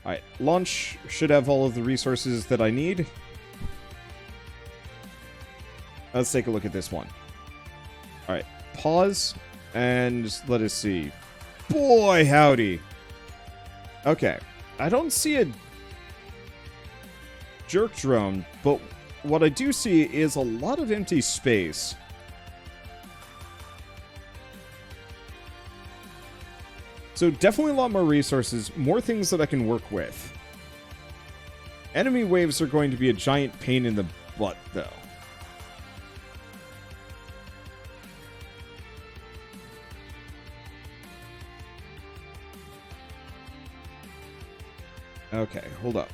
Alright, launch should have all of the resources that I need. Let's take a look at this one. Alright, pause, and let us see. Boy, howdy! Okay, I don't see a jerk drone, but what I do see is a lot of empty space. So definitely a lot more resources, more things that I can work with. Enemy waves are going to be a giant pain in the butt, though. Okay, hold up.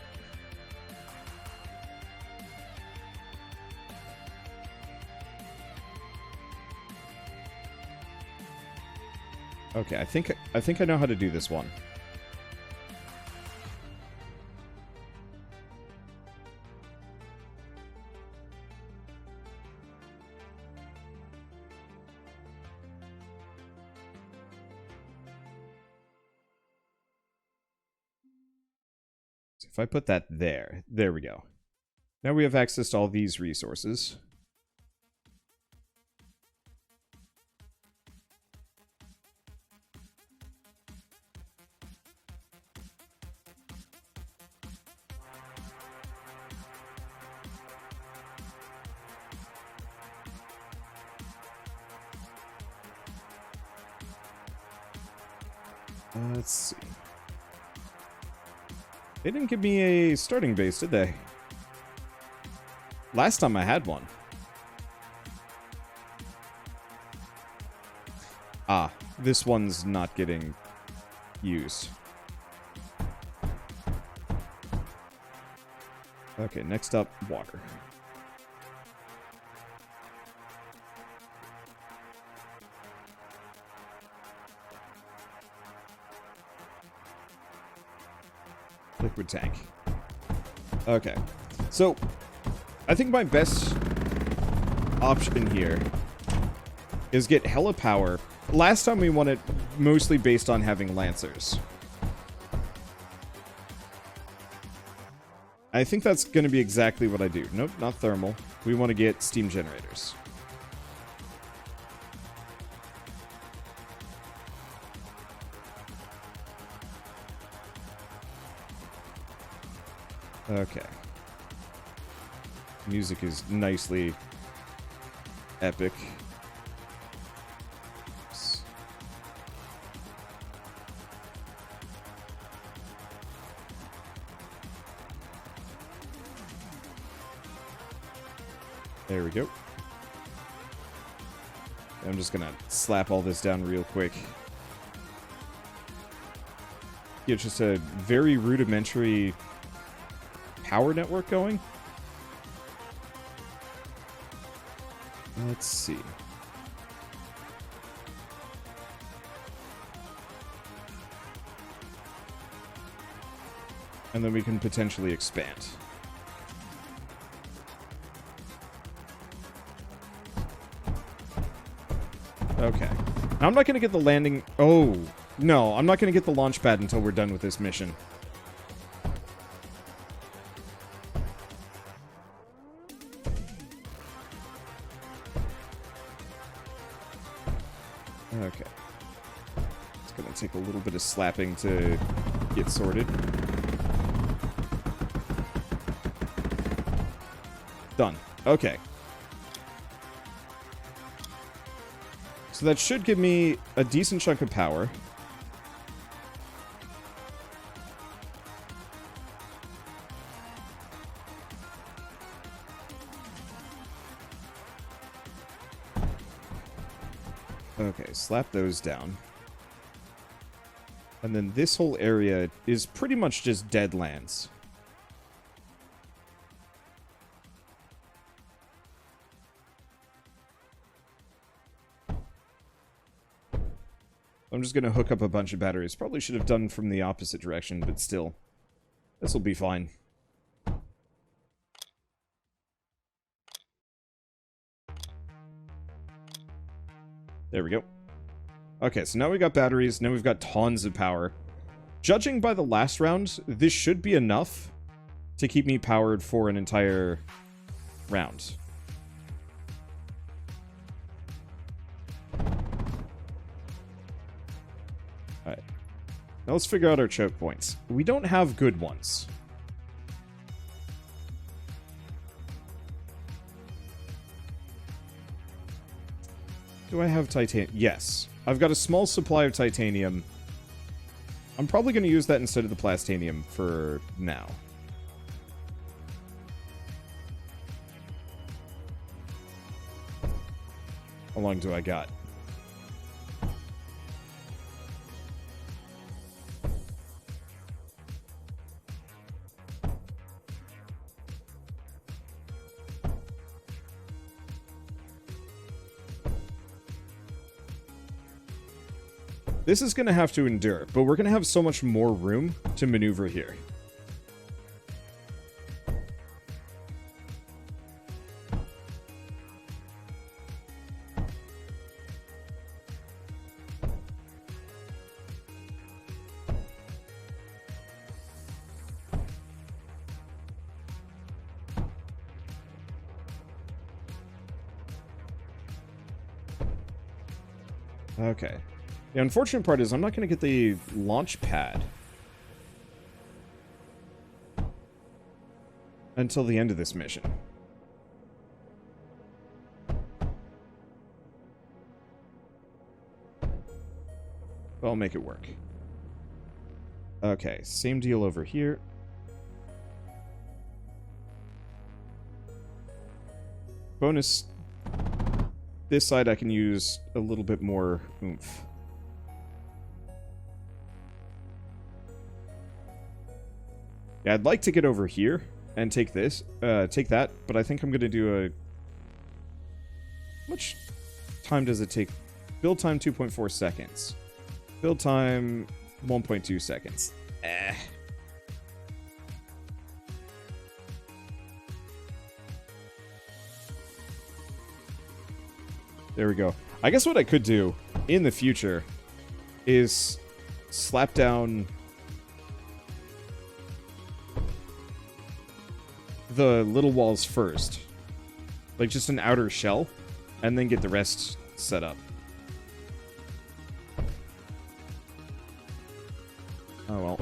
Okay, I think I know how to do this one. So if I put that there we go. Now we have access to all these resources. Let's see. They didn't give me a starting base, did they? Last time I had one. Ah, this one's not getting used. Okay, next up, water. Liquid tank. Okay. So, I think my best option here is get hella power. Last time we won it mostly based on having lancers. I think that's going to be exactly what I do. Nope, not thermal. We want to get steam generators. Okay. Music is nicely epic. There we go. I'm just gonna slap all this down real quick. Get just a very rudimentary power network going. Let's see. And then we can potentially expand. Okay. Now I'm not going to get the landing... Oh, no. I'm not going to get the launch pad until we're done with this mission. Okay. It's going to take a little bit of slapping to get sorted. Done. Okay. So that should give me a decent chunk of power. Okay, slap those down. And then this whole area is pretty much just dead lands. I'm just going to hook up a bunch of batteries. Probably should have done from the opposite direction, but still. This will be fine. There we go. Okay, so now we got batteries. Now we've got tons of power. Judging by the last round, this should be enough to keep me powered for an entire round. Alright. Now let's figure out our choke points. We don't have good ones. Do I have titanium? Yes. I've got a small supply of titanium. I'm probably going to use that instead of the plastanium for now. How long do I got? This is going to have to endure, but we're going to have so much more room to maneuver here. Okay. The unfortunate part is I'm not going to get the launch pad until the end of this mission. But I'll make it work. Okay, same deal over here. Bonus, this side I can use a little bit more oomph. Yeah, I'd like to get over here and take this, take that, but I think I'm going to do a... How much time does it take? Build time 2.4 seconds. Build time 1.2 seconds. There we go. I guess what I could do in the future is slap down the little walls first. Like just an outer shell, and then get the rest set up. Oh well.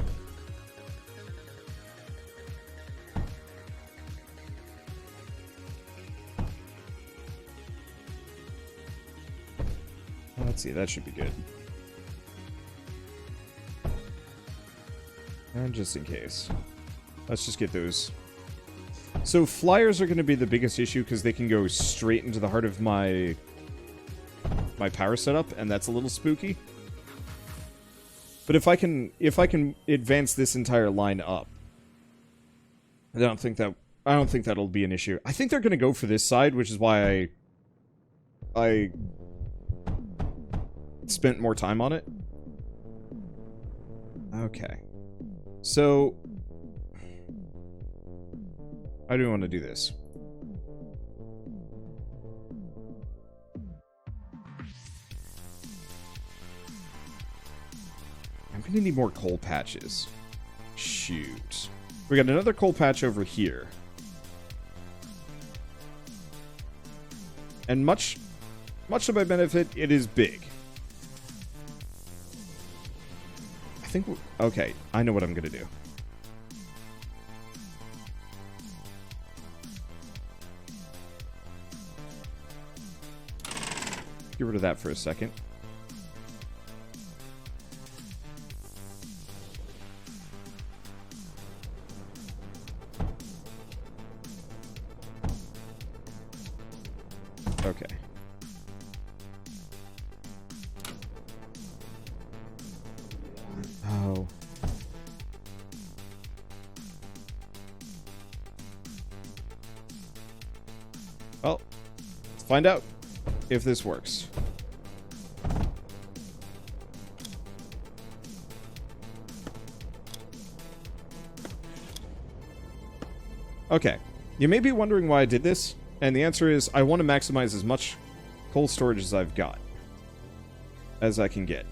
Let's see, that should be good. And just in case, let's just get those. So flyers are going to be the biggest issue because they can go straight into the heart of my power setup, and that's a little spooky. But if I can advance this entire line up, I don't think that'll be an issue. I think they're going to go for this side, which is why I spent more time on it. Okay. So how do we want to do this? I'm going to need more coal patches. Shoot. We got another coal patch over here. And much to my benefit, it is big. I think... Okay, I know what I'm going to do. Get rid of that for a second. Okay. Oh. Well, let's find out if this works. Okay. You may be wondering why I did this, and the answer is I want to maximize as much coal storage as I've got. As I can get.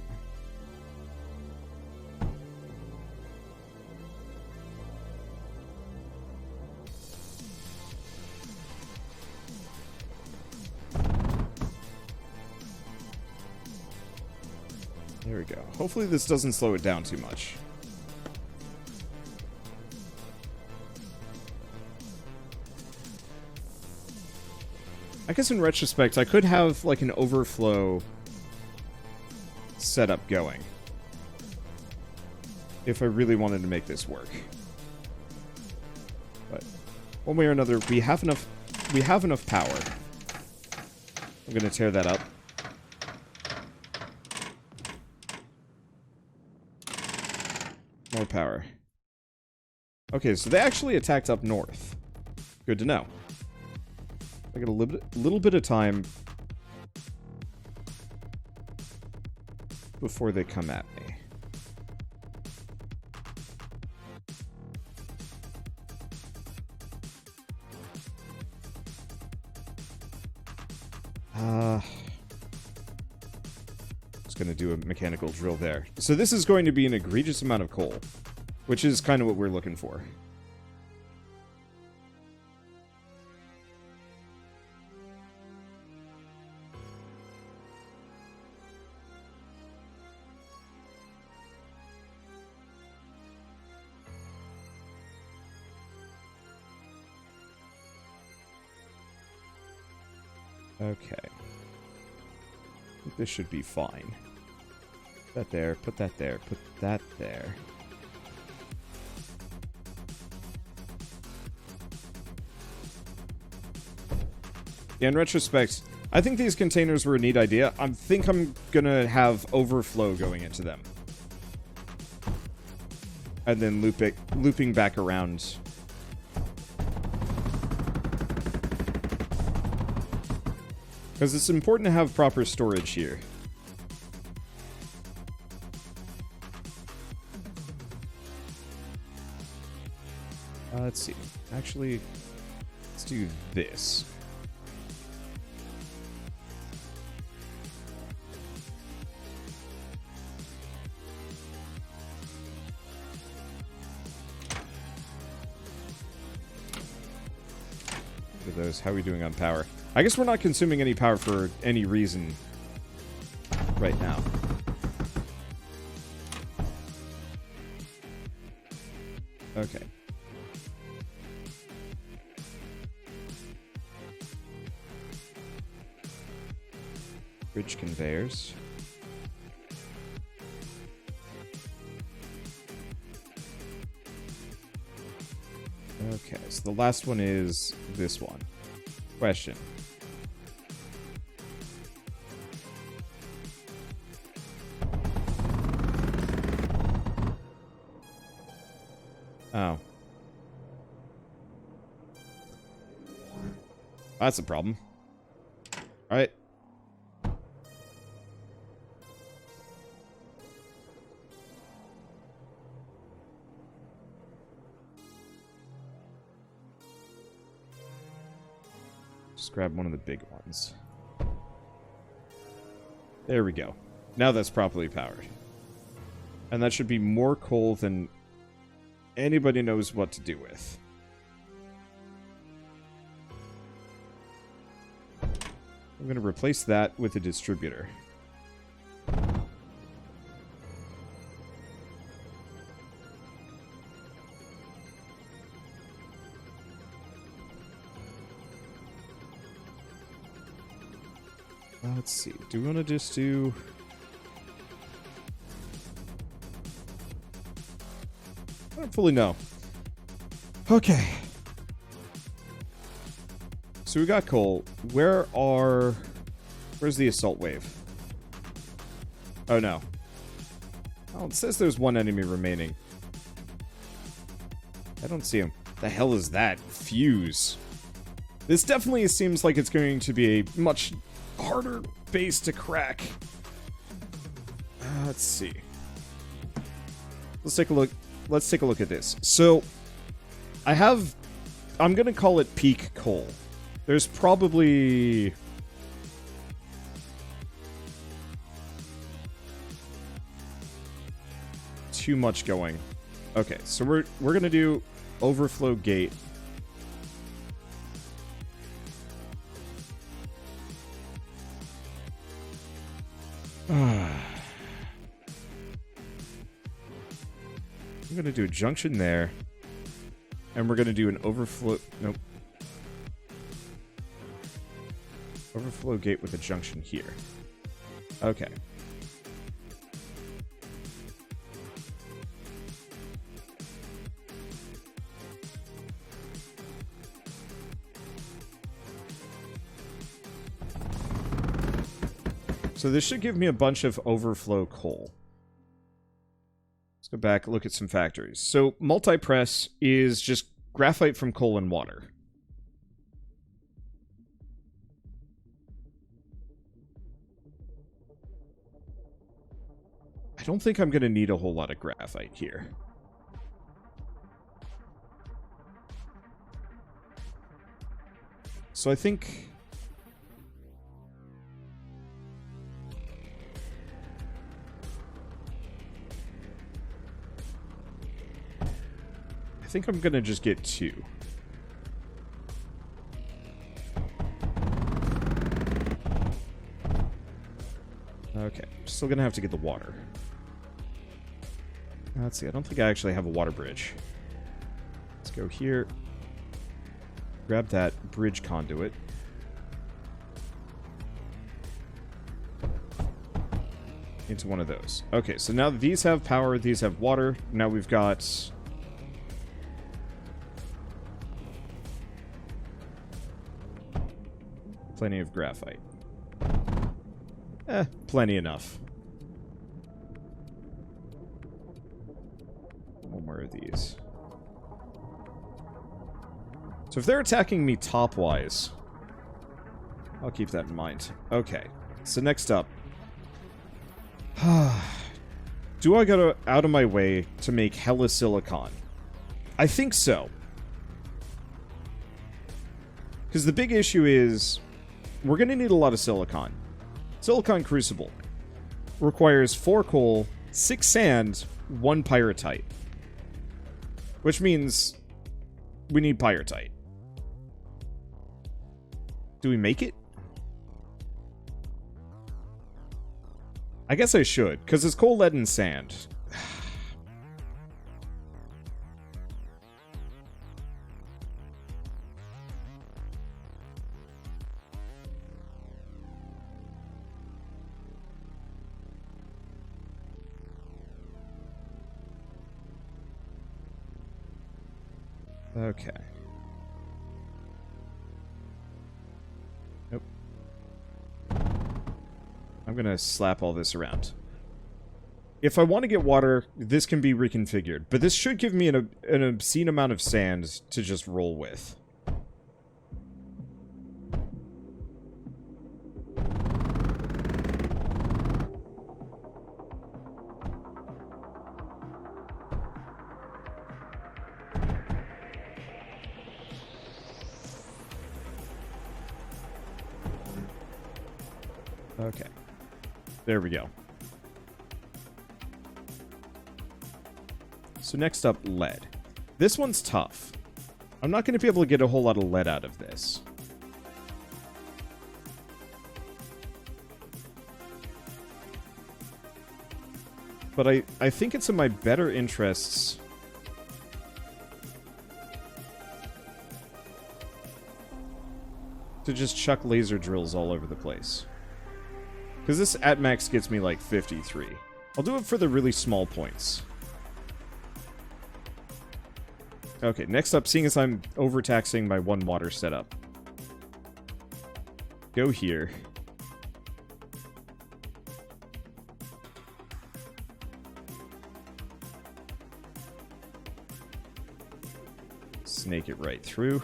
Hopefully this doesn't slow it down too much. I guess in retrospect, I could have like an overflow setup going if I really wanted to make this work. But one way or another, we have enough power. I'm gonna tear that up. More power. Okay, so they actually attacked up north. Good to know. I got a little bit of time before they come at me. Just gonna do a mechanical drill there. So this is going to be an egregious amount of coal, which is kind of what we're looking for. Okay. I think this should be fine. Put that there, put that there, put that there. Yeah, in retrospect, I think these containers were a neat idea. I think I'm gonna have overflow going into them. And then looping back around. Because it's important to have proper storage here. Let's see. Actually, let's do this. Look at those. How are we doing on power? I guess we're not consuming any power for any reason right now. Okay. Bridge conveyors. Okay, so the last one is this one. Question. Oh. That's a problem. Alright. Just grab one of the big ones. There we go. Now that's properly powered. And that should be more coal than anybody knows what to do with. I'm going to replace that with a distributor. Let's see. Do we want to just do... I don't fully know. Okay. So we got coal. Where's the assault wave? Oh, no. Oh, it says there's one enemy remaining. I don't see him. The hell is that? Fuse. This definitely seems like it's going to be a much harder base to crack. Let's see. Let's take a look. Let's take a look at this. So, I'm gonna call it peak coal. There's probably... too much going. Okay, so we're gonna do overflow gate. going to do a junction there. And we're going to do an overflow... Nope. Overflow gate with a junction here. Okay. So this should give me a bunch of overflow coal. Let's go back and look at some factories. So multi-press is just graphite from coal and water. I don't think I'm going to need a whole lot of graphite here. So I think... I think I'm gonna just get 2. Okay, still gonna have to get the water. Let's see, I don't think I actually have a water bridge. Let's go here. Grab that bridge conduit. Into one of those. Okay, so now these have power, these have water. Now we've got... plenty of graphite. Plenty enough. One more of these. So if they're attacking me top-wise, I'll keep that in mind. Okay, so next up. Do I go out of my way to make hella silicon? I think so. Because the big issue is... we're going to need a lot of silicon. Silicon crucible requires 4 coal, 6 sand, 1 pyrite. Which means we need pyrite. Do we make it? I guess I should, because it's coal, lead, and sand. Okay. Nope. I'm gonna slap all this around. If I want to get water, this can be reconfigured, but this should give me an obscene amount of sand to just roll with. Okay. There we go. So next up, lead. This one's tough. I'm not going to be able to get a whole lot of lead out of this. But I think it's in my better interests to just chuck laser drills all over the place. Because this at max gets me like 53. I'll do it for the really small points. Okay, next up, seeing as I'm overtaxing my 1 water setup. Go here. Snake it right through.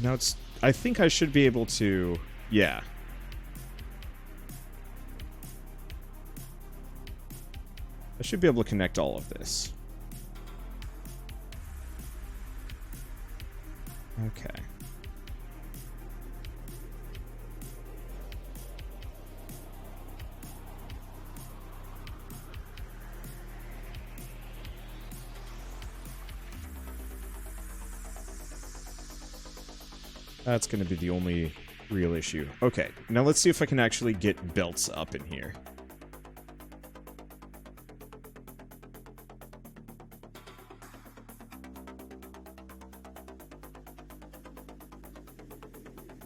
Now it's... I think I should be able to... yeah. I should be able to connect all of this. Okay. That's going to be the only real issue. Okay, now let's see if I can actually get belts up in here.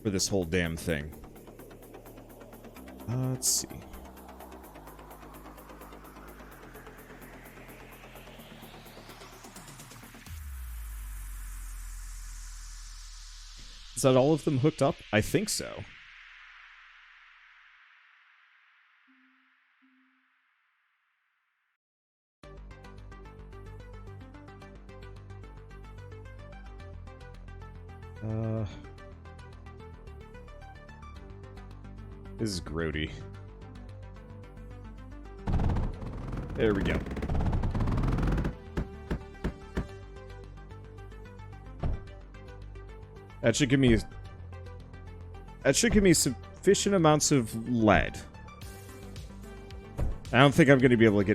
For this whole damn thing. Let's see. Is that all of them hooked up? I think so. This is grody. There we go. That should give me sufficient amounts of lead. I don't think I'm going to be able to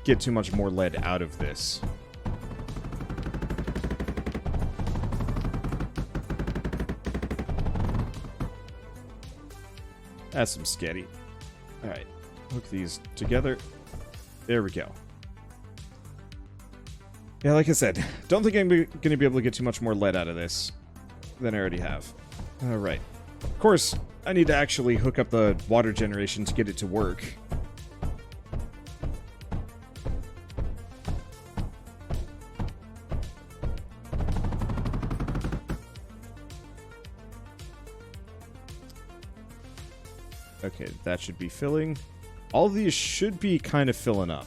get too much more lead out of this. That's some sketty. Alright, hook these together. There we go. Yeah, like I said, don't think I'm going to be able to get too much more lead out of this than I already have. Alright. Of course, I need to actually hook up the water generation to get it to work. Okay, that should be filling. All of these should be kind of filling up.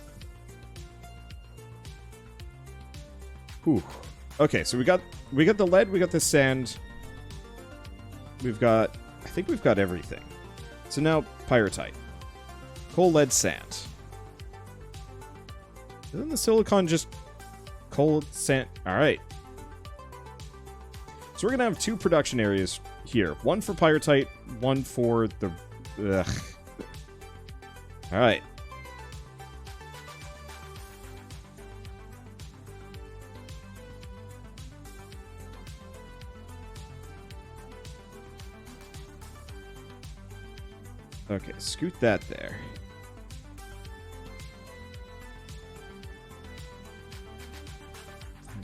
Whew. Okay, so we got the lead, we got the sand. We've got, I think we've got everything. So now, pyrite. Coal, lead, sand. Isn't the silicon just coal, sand? Alright. So we're going to have two production areas here. One for pyrite, one for the... Ugh. Alright. Okay, scoot that there.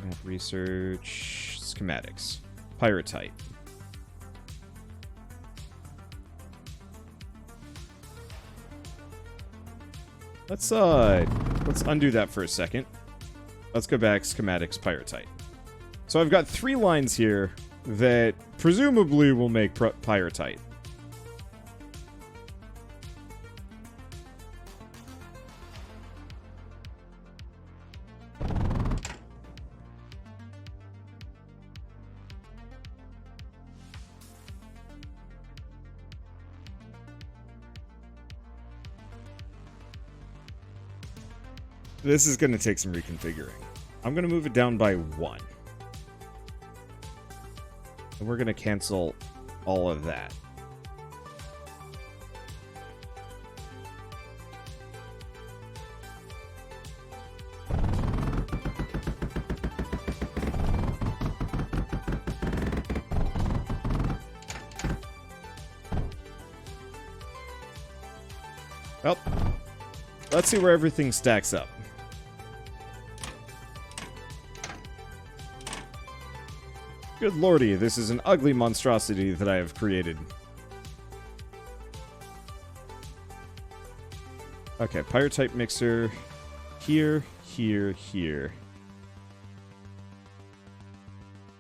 Map research, schematics, pyrite. Let's undo that for a second. Let's go back, schematics, pyrite. So I've got 3 lines here that presumably will make pyrite. This is going to take some reconfiguring. I'm going to move it down by 1. And we're going to cancel all of that. Well, let's see where everything stacks up. Good lordy, this is an ugly monstrosity that I have created. Okay, pyrite mixer. Here, here, here.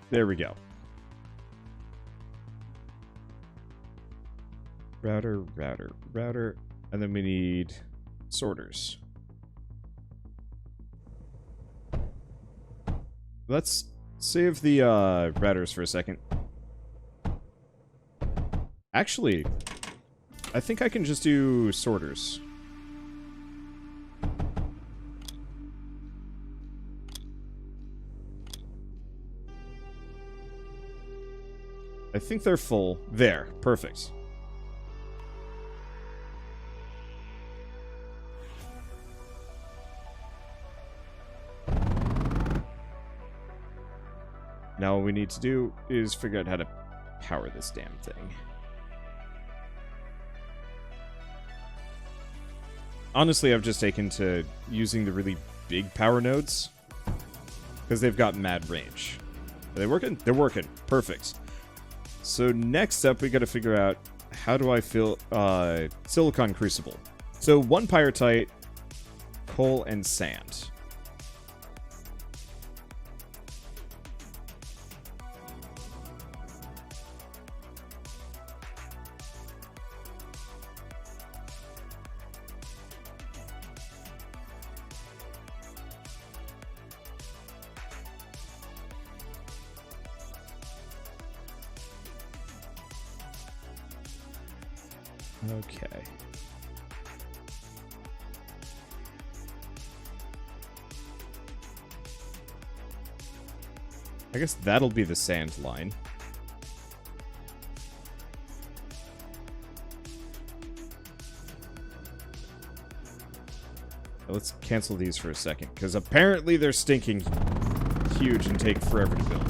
There we go. Router, router, router. And then we need sorters. Let's save the routers for a second. Actually, I think I can just do sorters. I think they're full. There. Perfect. Now what we need to do is figure out how to power this damn thing? Honestly, I've just taken to using the really big power nodes because they've got mad range. Are they working? They're working. Perfect. So next up, we got to figure out how do I fill silicon crucible. So 1 pyrite, coal, and sand. Okay. I guess that'll be the sand line. Let's cancel these for a second, because apparently they're stinking huge and take forever to build.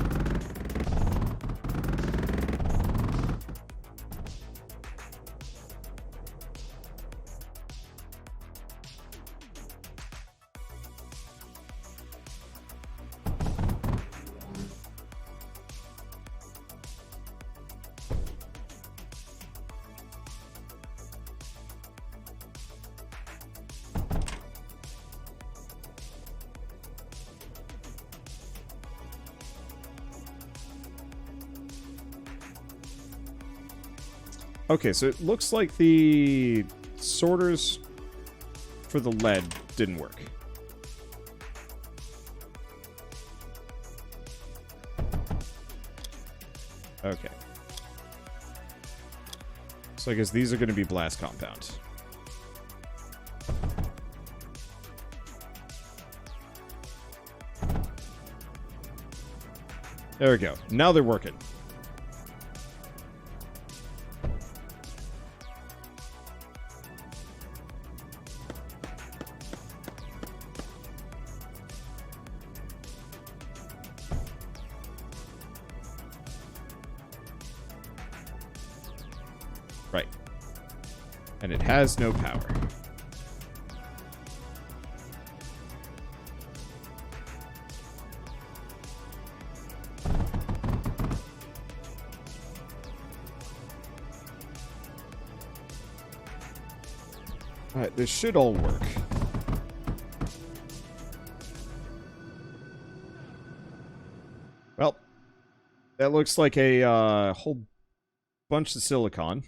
Okay, so it looks like the sorters for the lead didn't work. Okay. So I guess these are going to be blast compound. There we go. Now they're working. Right. And it has no power. Alright, this should all work. Well, that looks like a whole bunch of silicon.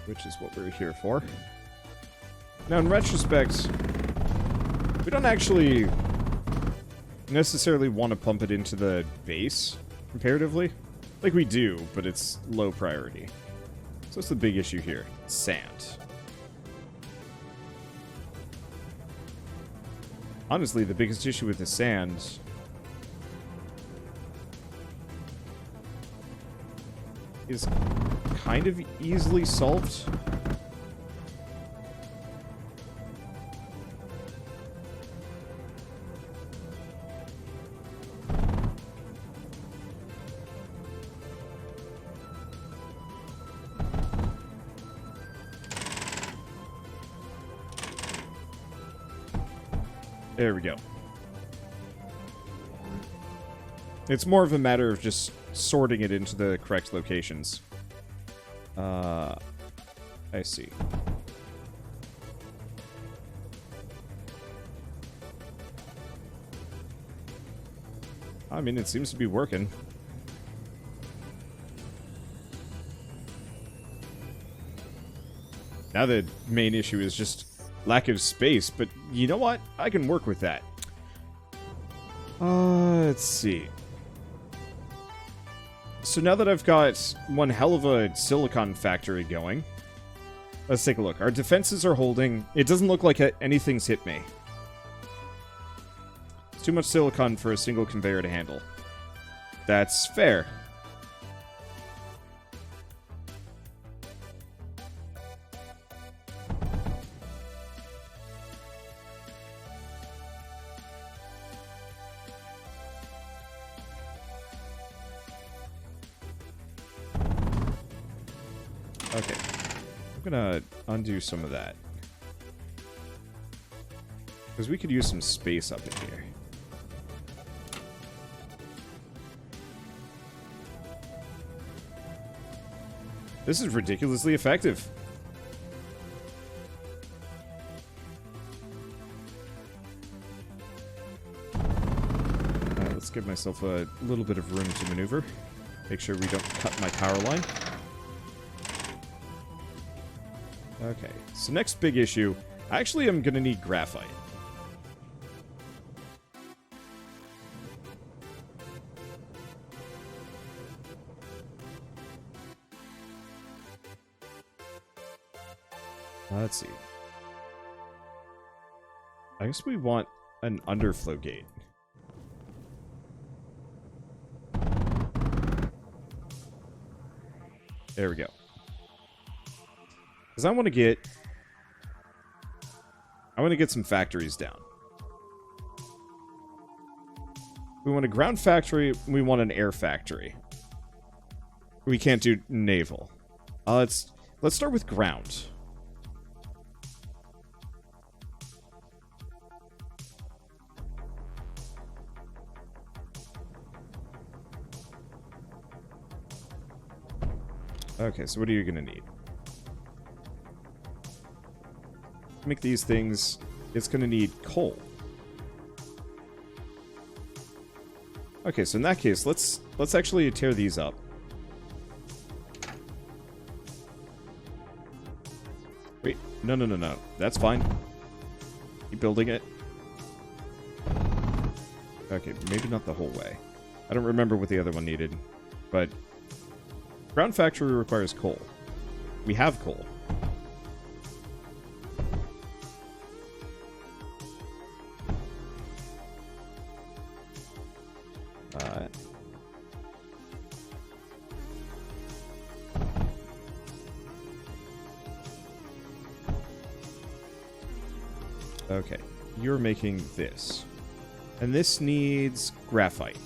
Which is what we're here for. Now, in retrospect, we don't actually necessarily want to pump it into the base, comparatively. Like, we do, but it's low priority. So what's the big issue here? Sand. Honestly, the biggest issue with the sand is kind of easily solved. There we go. It's more of a matter of just sorting it into the correct locations. I see. I mean, it seems to be working. Now the main issue is just lack of space, but you know what? I can work with that. Let's see. So now that I've got one hell of a silicon factory going, let's take a look. Our defenses are holding. It doesn't look like anything's hit me. It's too much silicon for a single conveyor to handle. That's fair. Okay. I'm gonna undo some of that. Because we could use some space up in here. This is ridiculously effective. Let's give myself a little bit of room to maneuver. Make sure we don't cut my power line. Okay, so next big issue. Actually, I'm going to need graphite. Let's see. I guess we want an underflow gate. There we go. Because I want to get some factories down. We want a ground factory. We want an air factory. We can't do naval. Let's start with ground. Okay, so what are you going to need? To make these things, it's going to need coal. Okay, so in that case, let's actually tear these up. Wait, no. That's fine. Keep building it. Okay, maybe not the whole way. I don't remember what the other one needed, but ground factory requires coal. We have coal. Okay, you're making this. And this needs graphite.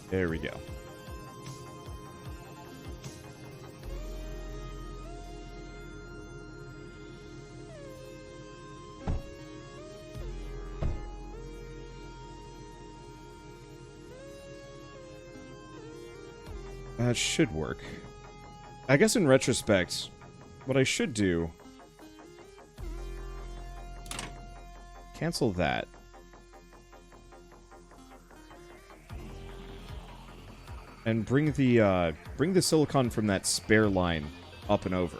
There we go. That should work. I guess in retrospect, what I should do... Cancel that. And bring the silicon from that spare line up and over.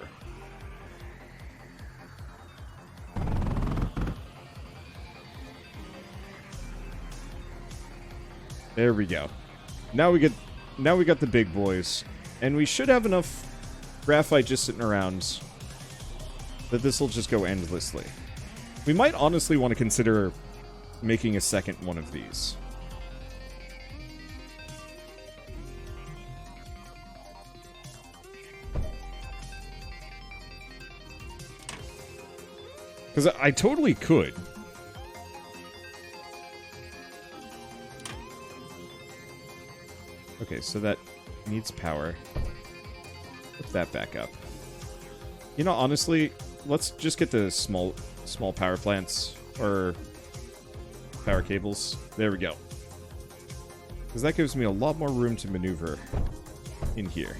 There we go. Now we got the big boys, and we should have enough graphite just sitting around that this will just go endlessly. We might honestly want to consider making a second one of these. Because I totally could. Okay, so that needs power. Put that back up. You know, honestly, let's just get the small power plants, or power cables. There we go. Because that gives me a lot more room to maneuver in here.